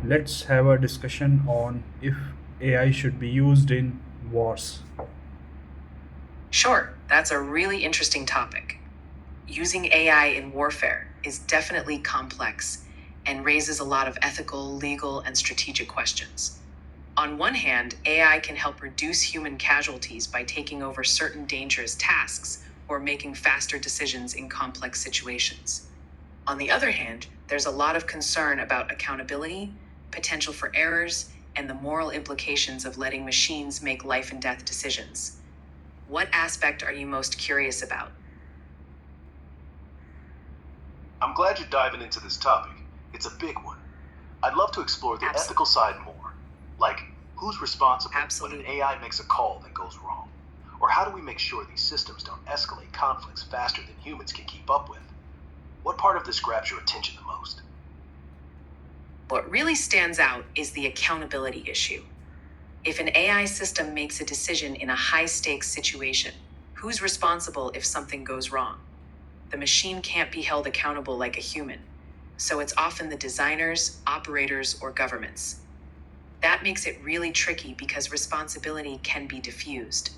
Let's have a discussion on if AI should be used in wars. Sure, that's a really interesting topic. Using AI in warfare is definitely complex and raises a lot of ethical, legal, and strategic questions. On one hand, AI can help reduce human casualties by taking over certain dangerous tasks or making faster decisions in complex situations. On the other hand, there's a lot of concern about accountability, potential for errors, and the moral implications of letting machines make life and death decisions. What aspect are you most curious about? I'm glad you're diving into this topic. It's a big one. I'd love to explore the Absolutely. ethical side more. Like, who's responsible when Absolutely. an AI makes a call that goes wrong? Or how do we make sure these systems don't escalate conflicts faster than humans can keep up with? What part of this grabs your attention the most? What really stands out is the accountability issue. If an AI system makes a decision in a high stakes situation, who's responsible if something goes wrong? The machine can't be held accountable like a human, so it's often the designers, operators, or governments. That makes it really tricky because responsibility can be diffused.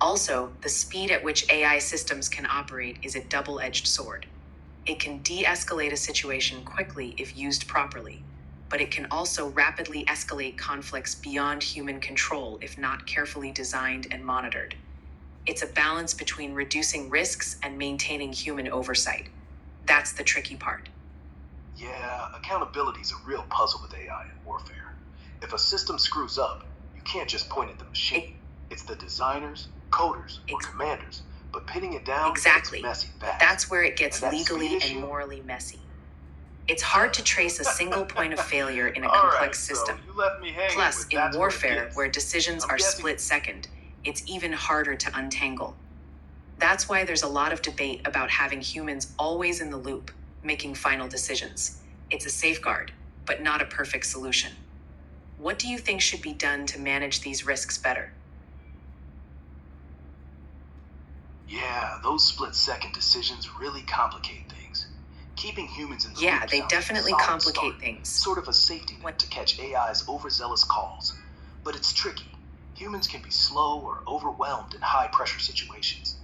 Also, the speed at which AI systems can operate is a double edged sword. It can de escalate a situation quickly if used properly, but it can also rapidly escalate conflicts beyond human control if not carefully designed and monitored. It's a balance between reducing risks and maintaining human oversight. That's the tricky part. Yeah, accountability is a real puzzle with AI in warfare. If a system screws up, you can't just point at the machine. It's the designers, coders, or commanders. But pinning it down Exactly. gets messy But fast. that's where it gets And that speed legally issue? and morally messy. It's hard to trace a single point of failure in a All right, complex so system. you left me hanging Plus, with in that's warfare, where it gets. where decisions I'm are guessing- split second, it's even harder to untangle. That's why there's a lot of debate about having humans always in the loop, making final decisions. It's a safeguard, but not a perfect solution. What do you think should be done to manage these risks better? Yeah, those split-second decisions really complicate things. Keeping humans in the Yeah, loop they sounds like a definitely solid complicate start, things. sort of a safety net to catch AI's overzealous calls. But it's tricky. Humans can be slow or overwhelmed in high-pressure situations.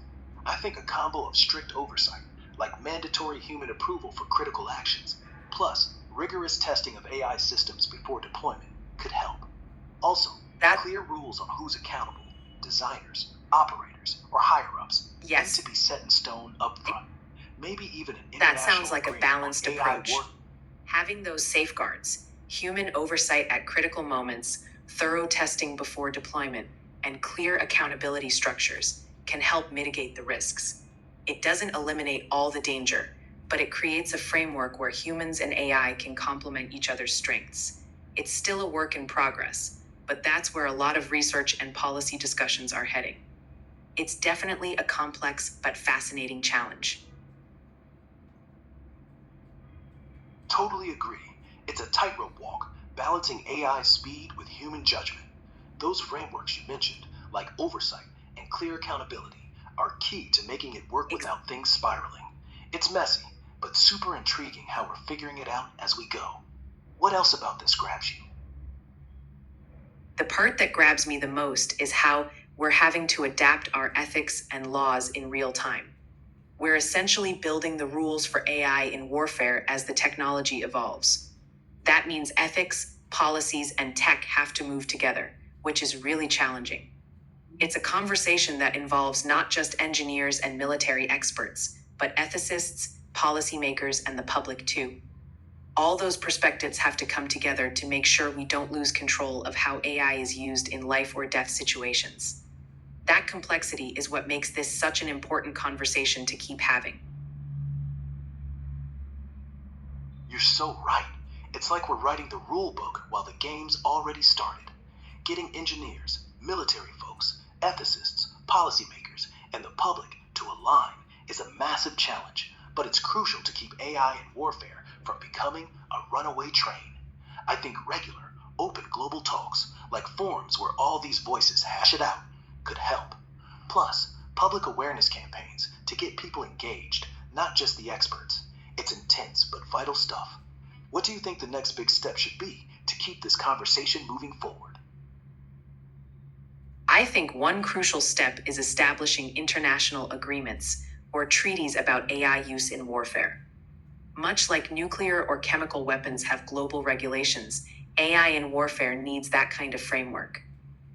I think a combo of strict oversight, like mandatory human approval for critical actions, plus rigorous testing of AI systems before deployment, could help. Also, That- clear rules on who's accountable, designers, operators, or higher-ups, Yes. need to be set in stone up front. Maybe even an That international sounds like a agreement on balanced AI approach. work. Having those safeguards, human oversight at critical moments, thorough testing before deployment, and clear accountability structures can help mitigate the risks. It doesn't eliminate all the danger, but it creates a framework where humans and AI can complement each other's strengths. It's still a work in progress, but that's where a lot of research and policy discussions are heading. It's definitely a complex but fascinating challenge. Totally agree. It's a tightrope walk, balancing AI speed with human judgment. Those frameworks you mentioned, like oversight and clear accountability, are key to making it work without things spiraling. It's messy, but super intriguing how we're figuring it out as we go. What else about this grabs you? The part that grabs me the most is how we're having to adapt our ethics and laws in real time. We're essentially building the rules for AI in warfare as the technology evolves. That means ethics, policies, and tech have to move together, which is really challenging. It's a conversation that involves not just engineers and military experts, but ethicists, policymakers, and the public too. All those perspectives have to come together to make sure we don't lose control of how AI is used in life or death situations. That complexity is what makes this such an important conversation to keep having. You're so right. It's like we're writing the rule book while the game's already started. Getting engineers, military folks, ethicists, policymakers, and the public to align is a massive challenge, but it's crucial to keep AI in warfare from becoming a runaway train. I think regular, open global talks, like forums where all these voices hash it out, could help. Plus, public awareness campaigns to get people engaged, not just the experts. It's intense but vital stuff. What do you think the next big step should be to keep this conversation moving forward? I think one crucial step is establishing international agreements or treaties about AI use in warfare. Much like nuclear or chemical weapons have global regulations, AI in warfare needs that kind of framework.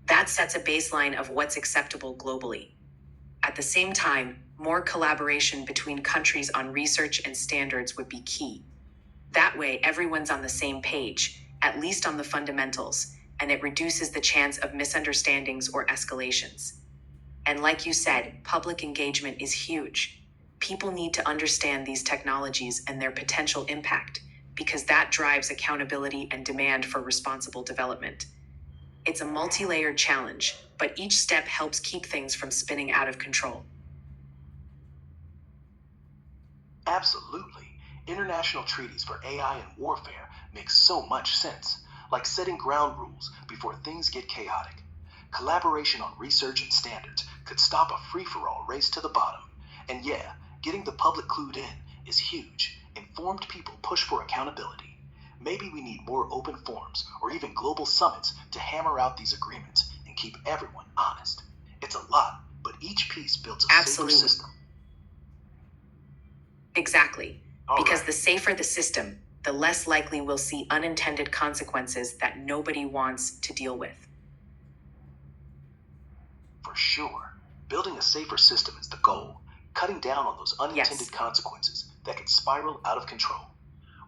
That sets a baseline of what's acceptable globally. At the same time, more collaboration between countries on research and standards would be key. That way, everyone's on the same page, at least on the fundamentals, and it reduces the chance of misunderstandings or escalations. And like you said, public engagement is huge. People need to understand these technologies and their potential impact, because that drives accountability and demand for responsible development. It's a multi-layered challenge, but each step helps keep things from spinning out of control. Absolutely. International treaties for AI and warfare make so much sense, like setting ground rules before things get chaotic. Collaboration on research and standards could stop a free-for-all race to the bottom. And yeah, getting the public clued in is huge. Informed people push for accountability. Maybe we need more open forums or even global summits to hammer out these agreements and keep everyone honest. It's a lot, but each piece builds a Absolutely. safer system. Exactly. All Because right. the safer the system, the less likely we'll see unintended consequences that nobody wants to deal with. For sure. Building a safer system is the goal, cutting down on those unintended Yes. consequences that could spiral out of control.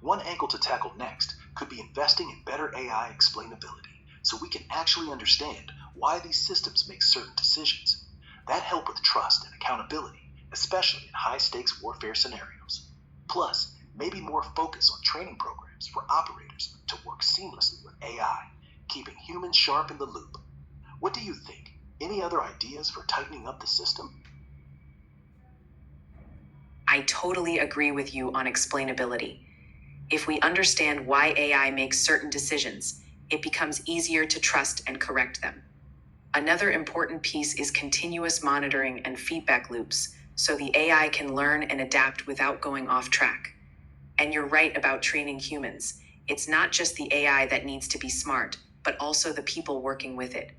One angle to tackle next could be investing in better AI explainability so we can actually understand why these systems make certain decisions. That help with trust and accountability, especially in high-stakes warfare scenarios. Plus, maybe more focus on training programs for operators to work seamlessly with AI, keeping humans sharp in the loop. What do you think? Any other ideas for tightening up the system? I totally agree with you on explainability. If we understand why AI makes certain decisions, it becomes easier to trust and correct them. Another important piece is continuous monitoring and feedback loops, so the AI can learn and adapt without going off track. And you're right about training humans. It's not just the AI that needs to be smart, but also the people working with it.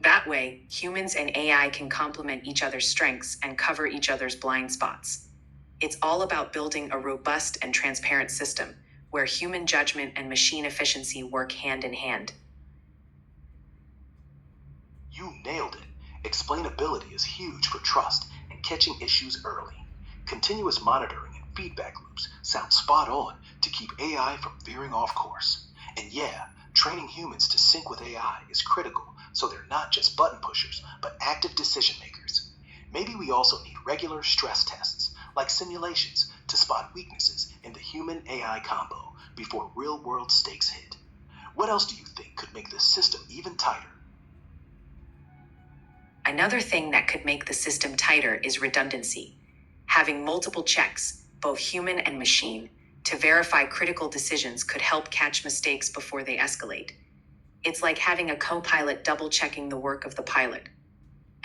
That way, humans and AI can complement each other's strengths and cover each other's blind spots. It's all about building a robust and transparent system where human judgment and machine efficiency work hand in hand. You nailed it. Explainability is huge for trust and catching issues early. Continuous monitoring and feedback loops sound spot on to keep AI from veering off course. And yeah, training humans to sync with AI is critical so they're not just button pushers, but active decision makers. Maybe we also need regular stress tests, like simulations, to spot weaknesses in the human AI combo before real-world stakes hit. What else do you think could make this system even tighter? Another thing that could make the system tighter is redundancy. Having multiple checks, both human and machine, to verify critical decisions could help catch mistakes before they escalate. It's like having a co-pilot double-checking the work of the pilot.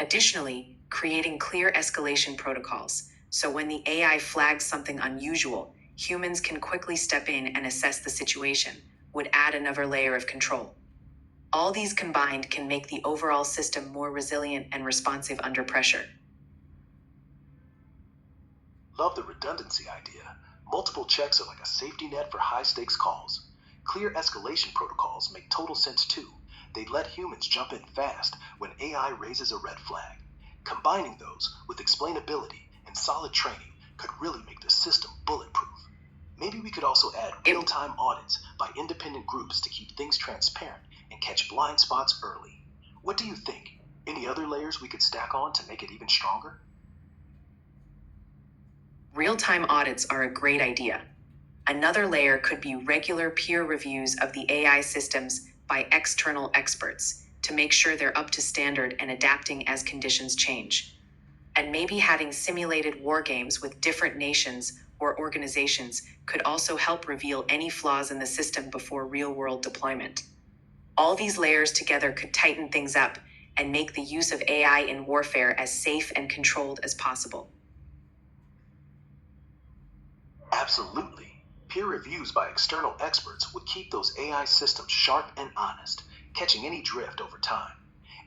Additionally, creating clear escalation protocols, so when the AI flags something unusual, humans can quickly step in and assess the situation, would add another layer of control. All these combined can make the overall system more resilient and responsive under pressure. Love the redundancy idea. Multiple checks are like a safety net for high-stakes calls. Clear escalation protocols make total sense too. They let humans jump in fast when AI raises a red flag. Combining those with explainability and solid training could really make the system bulletproof. Maybe we could also add real-time audits by independent groups to keep things transparent and catch blind spots early. What do you think? Any other layers we could stack on to make it even stronger? Real-time audits are a great idea. Another layer could be regular peer reviews of the AI systems by external experts to make sure they're up to standard and adapting as conditions change. And maybe having simulated war games with different nations or organizations could also help reveal any flaws in the system before real-world deployment. All these layers together could tighten things up and make the use of AI in warfare as safe and controlled as possible. Absolutely. Peer reviews by external experts would keep those AI systems sharp and honest, catching any drift over time.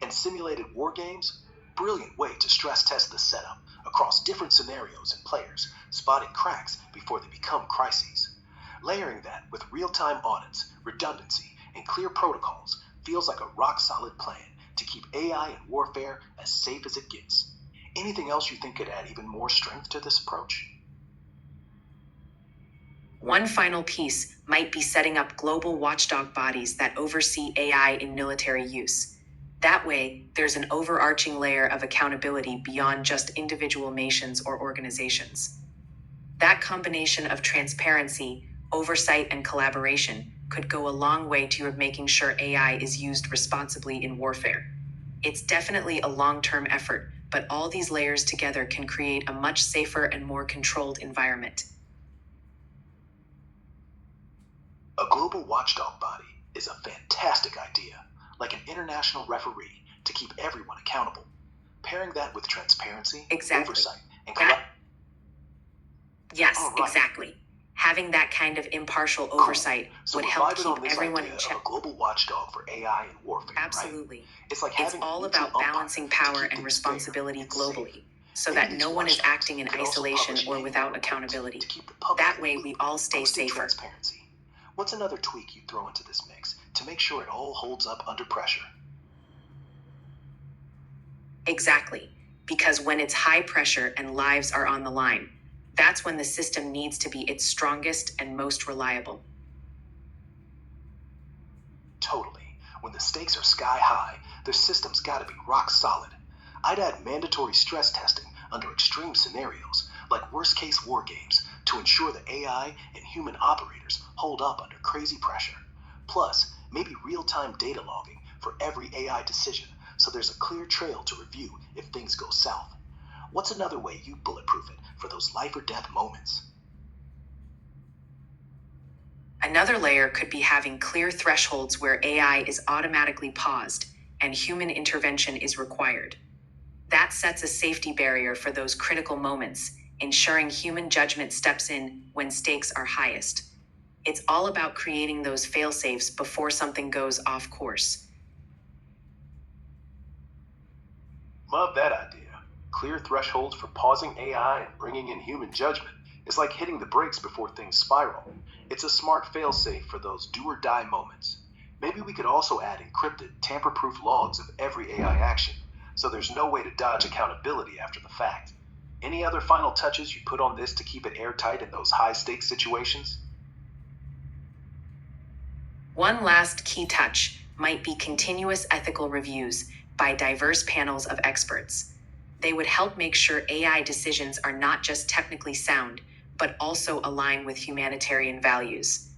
And simulated war games? Brilliant way to stress test the setup across different scenarios and players, spotting cracks before they become crises. Layering that with real-time audits, redundancy, and clear protocols feels like a rock-solid plan to keep AI in warfare as safe as it gets. Anything else you think could add even more strength to this approach? One final piece might be setting up global watchdog bodies that oversee AI in military use. That way, there's an overarching layer of accountability beyond just individual nations or organizations. That combination of transparency, oversight, and collaboration could go a long way to making sure AI is used responsibly in warfare. It's definitely a long-term effort, but all these layers together can create a much safer and more controlled environment. A global watchdog body is a fantastic idea, like an international referee to keep everyone accountable. Pairing that with transparency, Exactly. oversight, and Yes, All right. exactly. Having that kind of impartial oversight So would we're help vibing on keep this everyone idea in of check. a global watchdog for AI and warfare, right? Absolutely. It's like It's having a all neutral about umpire balancing to power keep and things responsibility fair and safe. globally, so Maybe that these no one is watchdogs acting in could also isolation publish or annual without reports accountability. to keep the public That in the way loop, we all stay boosting safer. transparency. What's another tweak you throw into this mix to make sure it all holds up under pressure? Exactly. Because when it's high pressure and lives are on the line, that's when the system needs to be its strongest and most reliable. Totally. When the stakes are sky high, their system's gotta be rock solid. I'd add mandatory stress testing under extreme scenarios, like worst case war games, to ensure the AI and human operators hold up under crazy pressure. Plus, maybe real time data logging for every AI decision so there's a clear trail to review if things go south. What's another way you bulletproof it for those life or death moments? Another layer could be having clear thresholds where AI is automatically paused and human intervention is required. That sets a safety barrier for those critical moments, ensuring human judgment steps in when stakes are highest. It's all about creating those fail-safes before something goes off course. Love that idea. Clear thresholds for pausing AI and bringing in human judgment is like hitting the brakes before things spiral. It's a smart failsafe for those do or die moments. Maybe we could also add encrypted, tamper-proof logs of every AI action, so there's no way to dodge accountability after the fact. Any other final touches you put on this to keep it airtight in those high-stakes situations? One last key touch might be continuous ethical reviews by diverse panels of experts. They would help make sure AI decisions are not just technically sound, but also align with humanitarian values.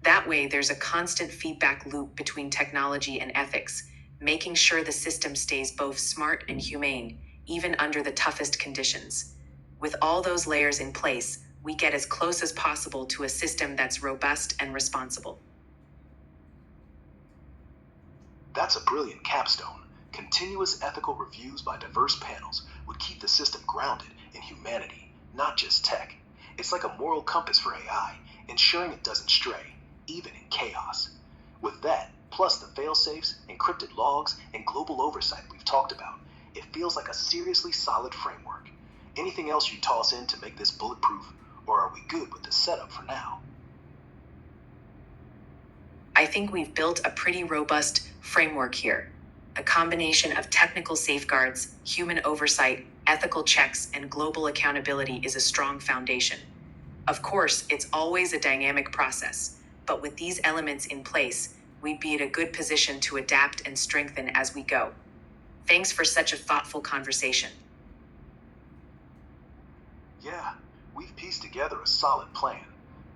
That way, there's a constant feedback loop between technology and ethics, making sure the system stays both smart and humane, even under the toughest conditions. With all those layers in place, we get as close as possible to a system that's robust and responsible. That's a brilliant capstone. Continuous ethical reviews by diverse panels would keep the system grounded in humanity, not just tech. It's like a moral compass for AI, ensuring it doesn't stray, even in chaos. With that, plus the fail-safes, encrypted logs, and global oversight we've talked about, it feels like a seriously solid framework. Anything else you toss in to make this bulletproof, or are we good with the setup for now? I think we've built a pretty robust framework here. A combination of technical safeguards, human oversight, ethical checks, and global accountability is a strong foundation. Of course, it's always a dynamic process, but with these elements in place, we'd be in a good position to adapt and strengthen as we go. Thanks for such a thoughtful conversation. Yeah, we've pieced together a solid plan.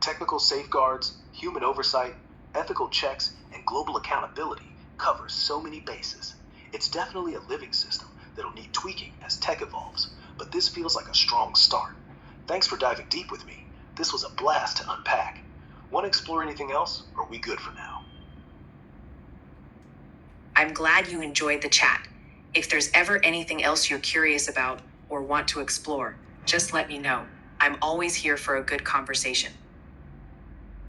Technical safeguards, human oversight, ethical checks, and global accountability cover so many bases. It's definitely a living system that'll need tweaking as tech evolves, but this feels like a strong start. Thanks for diving deep with me. This was a blast to unpack. Want to explore anything else, or are we good for now? I'm glad you enjoyed the chat. If there's ever anything else you're curious about or want to explore, just let me know. I'm always here for a good conversation.